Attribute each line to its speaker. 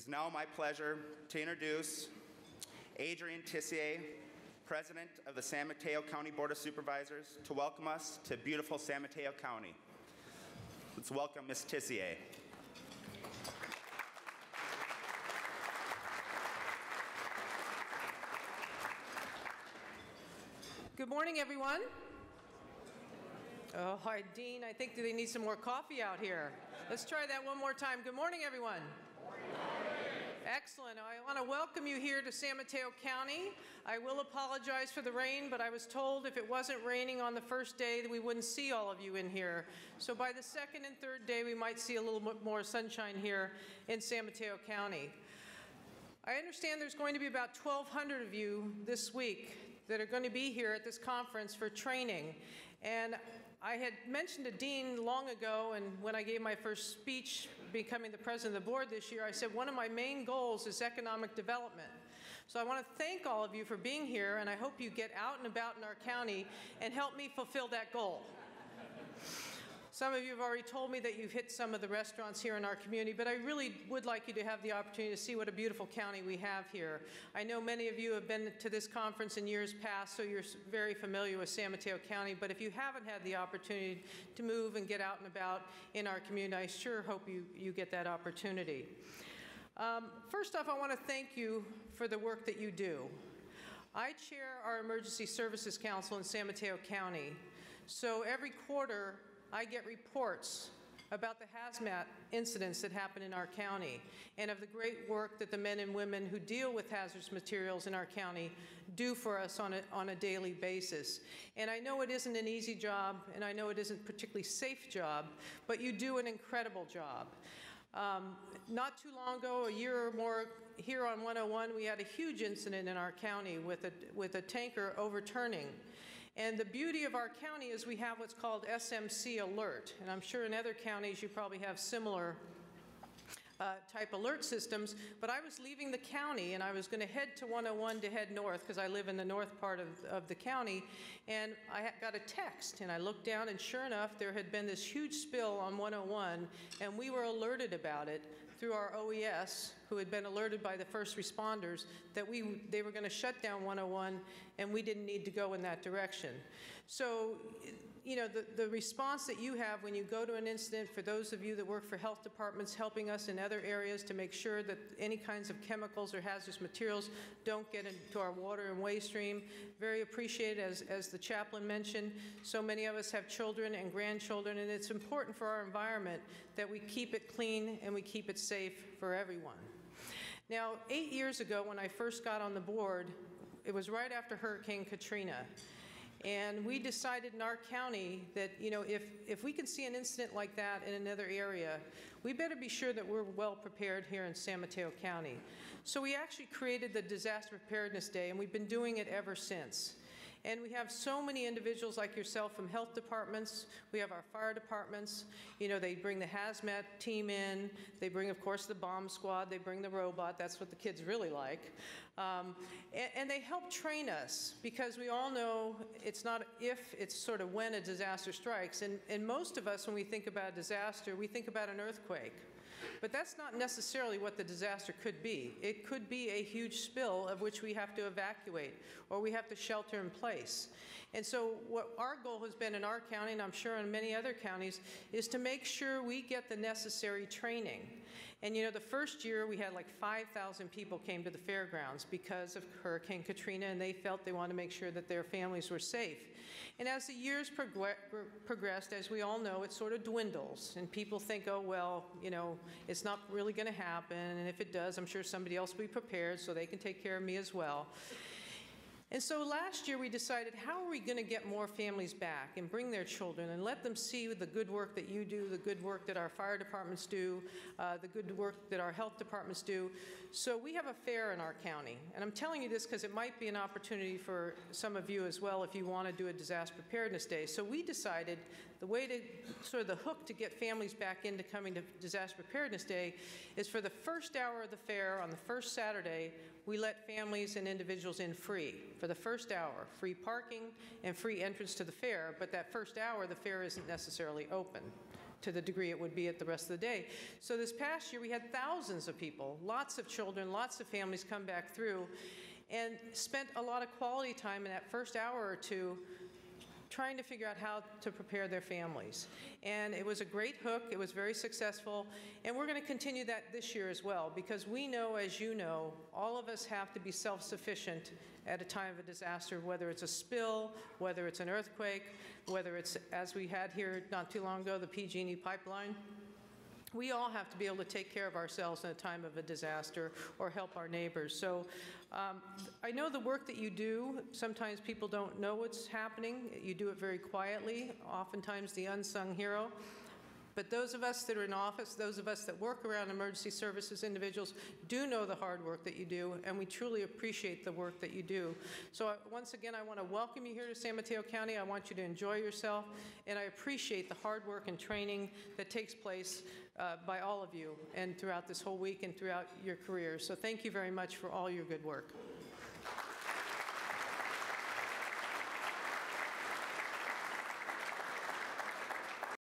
Speaker 1: is now my pleasure to introduce Adrienne Tissier, President of the San Mateo County Board of Supervisors, to welcome us to beautiful San Mateo County. Let's welcome Ms. Tissier.
Speaker 2: Good morning, everyone. Oh, hi, Dean. I think they need some more coffee out here. Let's try that one more time. Good morning, everyone. Excellent. I want to welcome you here to San Mateo County. I will apologize for the rain, but I was told if it wasn't raining on the first day that we wouldn't see all of you in here. So by the second and third day, we might see a little bit more sunshine here in San Mateo County. I understand there's going to be about 1,200 of you this week that are going to be here at this conference for training. And I had mentioned to Dean long ago, and when I gave my first speech becoming the president of the board this year, I said one of my main goals is economic development. So I want to thank all of you for being here, and I hope you get out and about in our county and help me fulfill that goal. Some of you have already told me that you've hit some of the restaurants here in our community, but I really would like you to have the opportunity to see what a beautiful county we have here. I know many of you have been to this conference in years past, so you're very familiar with San Mateo County, but if you haven't had the opportunity to move and get out and about in our community, I sure hope you get that opportunity. First off, I want to thank you for the work that you do. I chair our Emergency Services Council in San Mateo County, so every quarter I get reports about the hazmat incidents that happen in our county and of the great work that the men and women who deal with hazardous materials in our county do for us on a daily basis. And I know it isn't an easy job, and I know it isn't a particularly safe job, but you do an incredible job. Not too long ago, a year or more, here on 101, we had a huge incident in our county with a tanker overturning. And the beauty of our county is we have what's called SMC alert. And I'm sure in other counties you probably have similar type alert systems, but I was leaving the county and I was going to head to 101 to head north because I live in the north part of the county, and I got a text and I looked down and sure enough there had been this huge spill on 101 and we were alerted about it through our OES, who had been alerted by the first responders that they were going to shut down 101 and we didn't need to go in that direction. So, you know, the response that you have when you go to an incident, for those of you that work for health departments helping us in other areas to make sure that any kinds of chemicals or hazardous materials don't get into our water and waste stream, very appreciated. As the chaplain mentioned, so many of us have children and grandchildren, and it's important for our environment that we keep it clean and we keep it safe for everyone. Now, 8 years ago when I first got on the board, it was right after Hurricane Katrina. And we decided in our county that, you know, if we can see an incident like that in another area, we better be sure that we're well prepared here in San Mateo County. So we actually created the Disaster Preparedness Day, and we've been doing it ever since. And we have so many individuals like yourself from health departments. We have our fire departments. You know, they bring the hazmat team in. They bring, of course, the bomb squad. They bring the robot. That's what the kids really like. And they help train us because we all know it's not if, it's sort of when a disaster strikes. And most of us, when we think about a disaster, we think about an earthquake. But that's not necessarily what the disaster could be. It could be a huge spill of which we have to evacuate or we have to shelter in place. And so what our goal has been in our county, and I'm sure in many other counties, is to make sure we get the necessary training. And you know, the first year we had like 5,000 people came to the fairgrounds because of Hurricane Katrina, and they felt they wanted to make sure that their families were safe. And as the years progressed, as we all know, it sort of dwindles, and people think, oh, well, you know, it's not really going to happen, and if it does, I'm sure somebody else will be prepared so they can take care of me as well. And so last year we decided, how are we going to get more families back and bring their children and let them see the good work that you do, the good work that our fire departments do, the good work that our health departments do. So we have a fair in our county. And I'm telling you this because it might be an opportunity for some of you as well if you want to do a disaster preparedness day. So we decided the way to, sort of the hook to get families back into coming to disaster preparedness day is for the first hour of the fair on the first Saturday, we let families and individuals in free. For the first hour, free parking and free entrance to the fair, but that first hour the fair isn't necessarily open. to the degree it would be at the rest of the day. So this past year, we had thousands of people, lots of children, lots of families come back through, and spent a lot of quality time in that first hour or two trying to figure out how to prepare their families. And it was a great hook, it was very successful, and we're going to continue that this year as well, because we know, as you know, all of us have to be self-sufficient at a time of a disaster, whether it's a spill, whether it's an earthquake, whether it's, as we had here not too long ago, the PG&E pipeline. We all have to be able to take care of ourselves in a time of a disaster or help our neighbors. So I know the work that you do, sometimes people don't know what's happening. You do it very quietly, oftentimes the unsung hero. But those of us that are in office, those of us that work around emergency services individuals do know the hard work that you do, and we truly appreciate the work that you do. So once again, I want to welcome you here to San Mateo County. I want you to enjoy yourself, and I appreciate the hard work and training that takes place by all of you and throughout this whole week and throughout your careers. So thank you very much for all your good work.